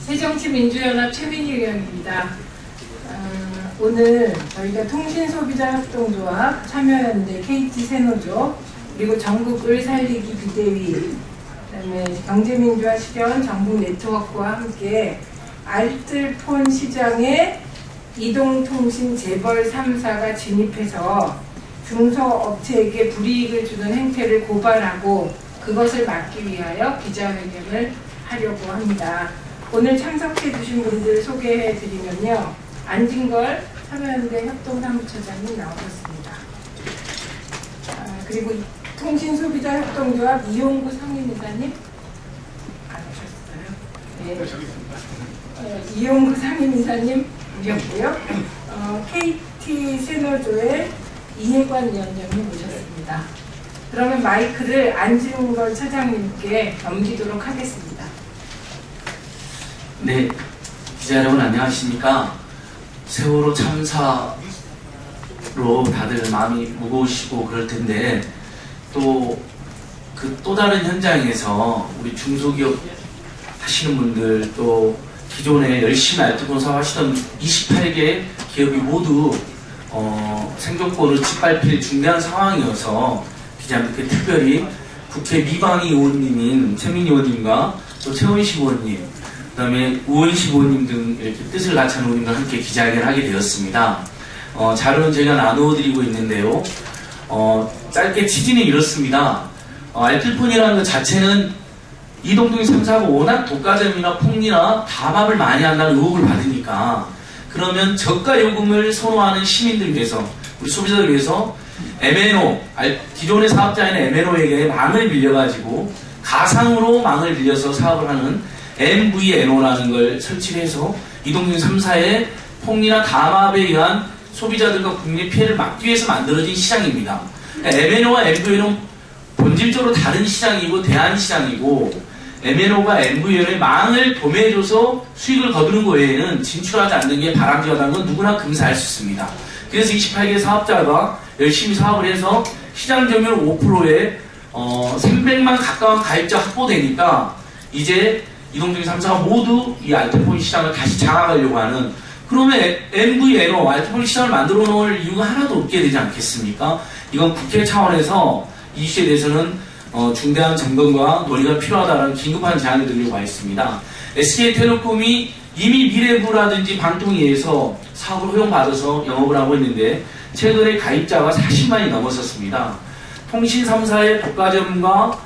새정치민주연합 최민희 의원입니다. 오늘 저희가 통신소비자협동조합, 참여연대, KT새노조, 그리고 전국을 살리기 비대위, 그다음에 경제민주화 실현 전국네트워크와 함께 알뜰폰 시장에 이동통신 재벌 3사가 진입해서 중소업체에게 불이익을 주는 행태를 고발하고 그것을 막기 위하여 기자회견을 하려고 합니다. 오늘 참석해 주신 분들 소개해 드리면요. 안진걸 참여연대 협동사무처장님 나오셨습니다. 그리고 통신소비자협동조합 이용구 상임이사님 안 오셨어요? 네. 이용구 상임이사님 오셨고요. KT새노조의 이해관 위원장님 모셨습니다. 그러면 마이크를 안진걸 차장님께 넘기도록 하겠습니다. 네, 기자 여러분 안녕하십니까? 세월호 참사로 다들 마음이 무거우시고 그럴 텐데 또 다른 현장에서 우리 중소기업 하시는 분들 또 기존에 열심히 알뜰폰 사업하시던 28개 기업이 모두 생존권을 짓밟힐 중대한 상황이어서 기자님께 특별히 국회 미방위 의원님인 최민희 의원님과 또 최원식 의원님, 그 다음에 우원식 의원님 등 이렇게 뜻을 같이하는 의원님과 함께 기자회견을 하게 되었습니다. 자료는 제가 나누어드리고 있는데요. 짧게 취지는 이렇습니다. 알뜰폰이라는 것 자체는 이동통신 3사가 워낙 독과점이나 폭리나 담합을 많이 한다는 의혹을 받으니까 그러면 저가 요금을 선호하는 시민들 위해서, 우리 소비자들 위해서 MNO, 기존의 사업자인 MNO에게 망을 빌려가지고 가상으로 망을 빌려서 사업을 하는 MVNO라는 걸 설치해서 이동통신 3사의 폭리나 담합에 의한 소비자들과 국민의 피해를 막기 위해서 만들어진 시장입니다. MNO와 MVNO는 본질적으로 다른 시장이고 대안시장이고 MNO가 MVNO의 망을 도매해줘서 수익을 거두는 거 외에는 진출하지 않는 게 바람직하다는 건 누구나 금사할 수 있습니다. 그래서 28개 사업자가 열심히 사업을 해서 시장 점유율 5%에 300만 가까운 가입자 확보되니까 이제 이동통신 3사가 모두 이 알뜰폰 시장을 다시 장악하려고 하는, 그러면 MVNO, 알뜰폰 시장을 만들어 놓을 이유가 하나도 없게 되지 않겠습니까? 이건 국회 차원에서 이 이슈에 대해서는 중대한 점검과 논의가 필요하다는 긴급한 제안을 드리려고 했습니다. SK텔레콤이 이미 미래부라든지 방통위에서 사업을 허용받아서 영업을 하고 있는데 최근에 가입자가 40만이 넘었었습니다. 통신 3사의 독과점과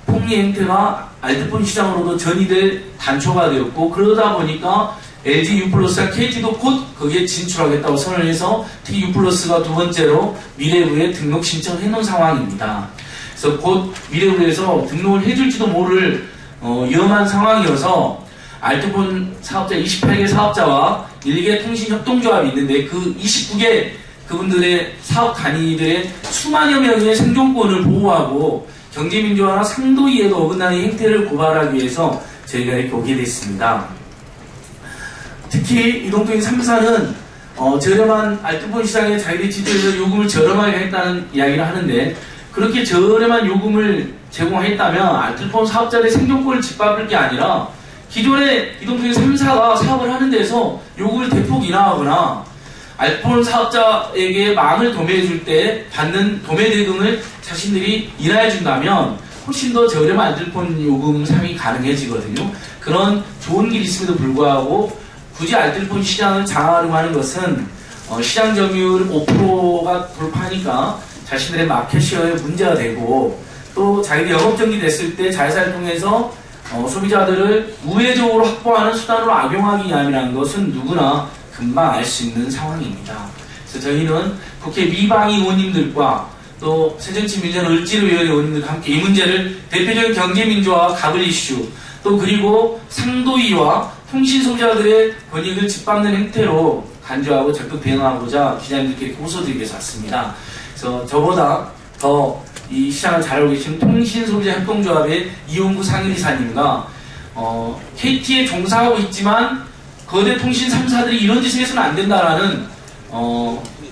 폭리 행태가 알뜰폰 시장으로도 전이될 단초가 되었고, 그러다 보니까 LG U+와 KT도 곧 거기에 진출하겠다고 선언을 해서 특히 U+가 두 번째로 미래부에 등록 신청을 해놓은 상황입니다. 그래서 곧 미래부에서 등록을 해줄지도 모를 위험한 상황이어서 알뜰폰 사업자 28개 사업자와 1개 통신협동조합이 있는데 그 29개 그분들의 사업 단위들의 수만여 명의 생존권을 보호하고 경제민주화나 상도이에도 어긋나는 행태를 고발하기 위해서 저희가 이렇게 오게 됐습니다. 특히 이동통신 3사는 저렴한 알뜰폰 시장에 자기들이 지도해서 요금을 저렴하게 했다는 이야기를 하는데, 그렇게 저렴한 요금을 제공했다면 알뜰폰 사업자들의 생존권을 짓밟을 게 아니라 기존의 이동통신 3사가 사업을 하는 데서 요금을 대폭 인하하거나 알뜰폰 사업자에게 망을 도매해줄 때 받는 도매대금을 자신들이 인하해준다면 훨씬 더 저렴한 알뜰폰 요금 사용이 가능해지거든요. 그런 좋은 길이 있음에도 불구하고 굳이 알뜰폰 시장을 장악하려고 하는 것은 시장 점유율 5%가 돌파하니까 자신들의 마켓시어에 문제가 되고, 또 자기들이 영업정지 됐을 때 자회사를 통해서 소비자들을 우회적으로 확보하는 수단으로 악용하기 위함이라는 것은 누구나 금방 알 수 있는 상황입니다. 그래서 저희는 국회 미방위 의원님들과 또 새정치민주연합 을지로위원회 의원님들과 함께 이 문제를 대표적인 경제민주화와 가글 이슈, 또 그리고 상도위와 통신소비자들의 권익을 짓밟는 행태로 간주하고 적극 대응하고자 기자님들께 호소드리기 위해서 왔습니다. 그래서 저보다 더 이 시장을 잘 알고 계신 통신소비자협동조합의 이용구 상임이사님과 KT에 종사하고 있지만 거대 통신 3사들이 이런 짓을 해서는 안 된다라는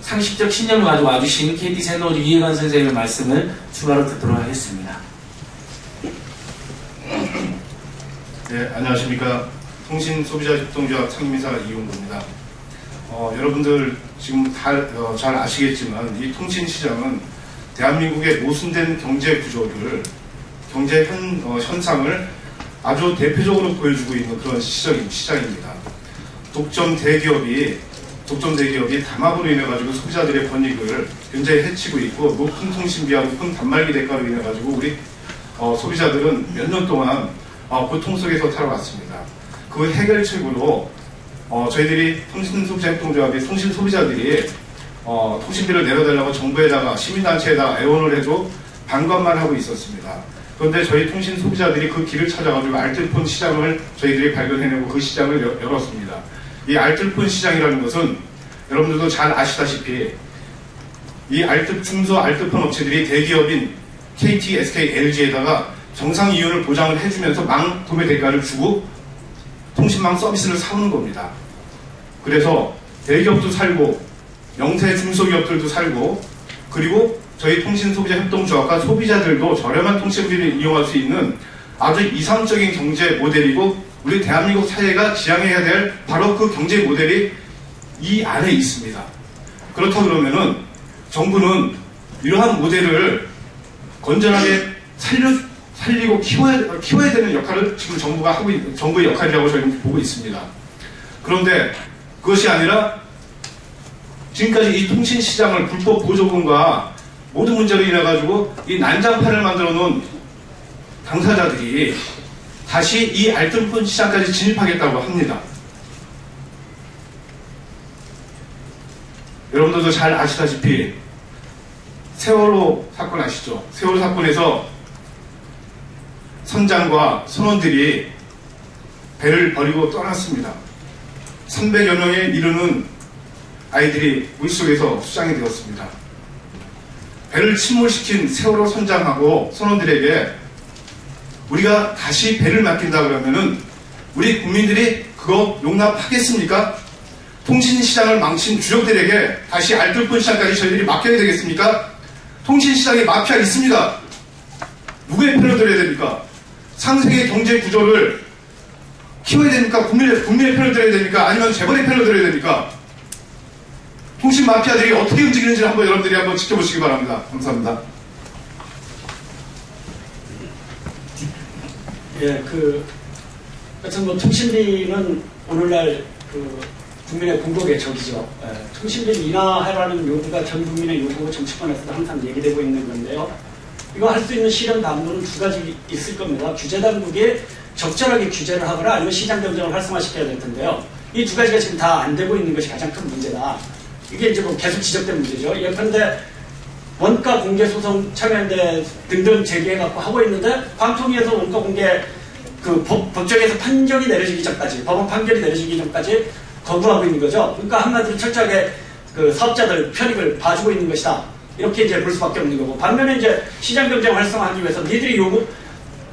상식적 신념을 가지고 와주신 KT새노조 이해관 선생님의 말씀을 추가로 듣도록 하겠습니다. 네, 안녕하십니까. 통신소비자협동조합 상임이사 이용구입니다. 여러분들 지금 잘 아시겠지만 이 통신시장은 대한민국의 모순된 경제 구조를, 경제 현상을 아주 대표적으로 보여주고 있는 그런 시장입니다. 독점 대기업이 담합으로 인해 가지고 소비자들의 권익을 굉장히 해치고 있고, 높은 통신비와 높은 단말기 대가로 인해 가지고 우리 소비자들은 몇 년 동안 고통 속에서 살아왔습니다. 그 해결책으로 저희들이 통신소비자협동조합의 통신소비자들이 통신비를 내려달라고 정부에다가 시민단체에다가 애원을 해도 반감만 하고 있었습니다. 그런데 저희 통신소비자들이 그 길을 찾아가지고 알뜰폰 시장을 저희들이 발견해내고 그 시장을 열었습니다. 이 알뜰폰 시장이라는 것은 여러분들도 잘 아시다시피 이 중소 알뜰폰 업체들이 대기업인 KT, SK, LG에다가 정상 이윤을 보장을 해주면서 망 도매 대가를 주고 통신망 서비스를 사오는 겁니다. 그래서 대기업도 살고 영세 중소기업들도 살고, 그리고 저희 통신소비자협동조합과 소비자들도 저렴한 통신비를 이용할 수 있는 아주 이상적인 경제 모델이고, 우리 대한민국 사회가 지향해야 될 바로 그 경제 모델이 이 안에 있습니다. 그렇다 그러면은 정부는 이러한 모델을 건전하게 살리고 키워야 되는 역할을 지금 정부가 하고 있는, 정부의 역할이라고 저희는 보고 있습니다. 그런데 그것이 아니라 지금까지 이 통신시장을 불법 보조금과 모든 문제로 인해 가지고 이 난장판을 만들어 놓은 당사자들이 다시 이 알뜰폰 시장까지 진입하겠다고 합니다. 여러분들도 잘 아시다시피 세월호 사건 아시죠? 세월호 사건에서 선장과 선원들이 배를 버리고 떠났습니다. 300여 명에 이르는 아이들이 물속에서 수장이 되었습니다. 배를 침몰시킨 세월호 선장하고 선원들에게 우리가 다시 배를 맡긴다 그러면은 우리 국민들이 그거 용납하겠습니까? 통신시장을 망친 주력들에게 다시 알뜰폰 시장까지 저희들이 맡겨야 되겠습니까? 통신시장에 마피아 있습니다. 누구의 편을 들어야 됩니까? 상생의 경제 구조를 키워야 됩니까? 국민의 편을 들어야 됩니까? 아니면 재벌의 편을 들어야 됩니까? 통신 마피아들이 어떻게 움직이는지를 여러분들이 한번 지켜보시기 바랍니다. 감사합니다. 예, 하여튼 통신비는 오늘날 국민의 공복의 적이죠. 예, 통신비를 인하하라는 요구가 전 국민의 요구고 정치권에서도 항상 얘기되고 있는 건데요. 이거 할 수 있는 실현 방법은 두 가지 있을 겁니다. 규제 당국이 적절하게 규제를 하거나 아니면 시장 경쟁을 활성화시켜야 될 텐데요. 이 두 가지가 지금 다 안 되고 있는 것이 가장 큰 문제다. 이게 이제 계속 지적된 문제죠. 예컨대 원가 공개 소송 참여연대 등등 제기해갖고 하고 있는데 방통위에서 원가 공개 법정에서 판결이 내려지기 전까지, 법원 판결이 내려지기 전까지 거부하고 있는 거죠. 그러니까 한마디로 철저하게 사업자들 편익을 봐주고 있는 것이다. 이렇게 이제 볼 수밖에 없는 거고, 반면에 이제 시장 경쟁 활성화하기 위해서 니들이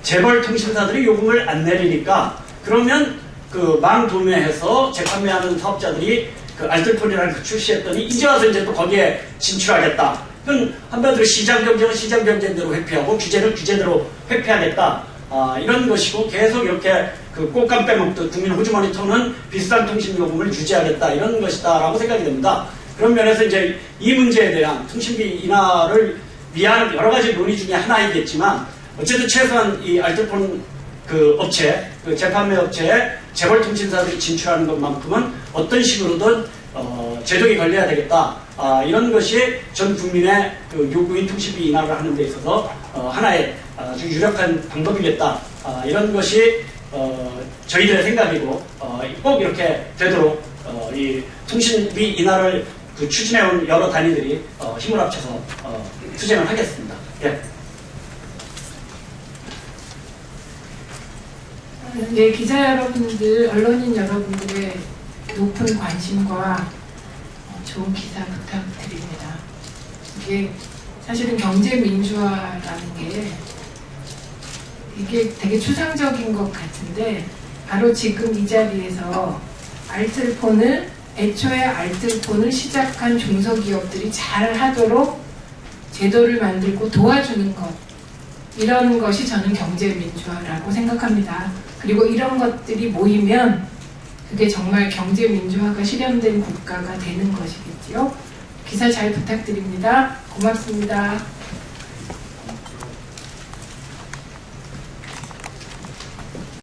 재벌 통신사들이 요금을 안 내리니까 그러면 망 도매해서 재판매하는 사업자들이 알뜰폰이라는 출시했더니 이제 와서 이제 또 거기에 진출하겠다. 그건 한마디로 시장 경쟁은 시장 경쟁대로 회피하고 규제는 규제대로 회피하겠다. 이런 것이고, 계속 이렇게 꽃감 빼먹듯 국민 호주머니 터는 비싼 통신 요금을 유지하겠다, 이런 것이다라고 생각이 됩니다. 그런 면에서 이제 이 문제에 대한 통신비 인하를 위한 여러 가지 논의 중에 하나이겠지만, 어쨌든 최소한 이 알뜰폰 업체, 재판매 업체에 재벌 통신사들이 진출하는 것만큼은 어떤 식으로든 제동이 걸려야 되겠다. 이런 것이 전 국민의 요구인 통신비 인하를 하는 데 있어서 하나의 아주 유력한 방법이겠다. 이런 것이 저희들의 생각이고, 꼭 이렇게 되도록 이 통신비 인하를 추진해온 여러 단위들이 힘을 합쳐서 투쟁을 하겠습니다. 예. 네, 기자 여러분들, 언론인 여러분들의 높은 관심과 좋은 기사 부탁드립니다. 이게 사실은 경제 민주화라는 게 이게 되게 추상적인 것 같은데, 바로 지금 이 자리에서 애초에 알뜰폰을 시작한 중소기업들이 잘 하도록 제도를 만들고 도와주는 것, 이런 것이 저는 경제 민주화라고 생각합니다. 그리고 이런 것들이 모이면 그게 정말 경제 민주화가 실현된 국가가 되는 것이겠지요. 기사 잘 부탁드립니다. 고맙습니다.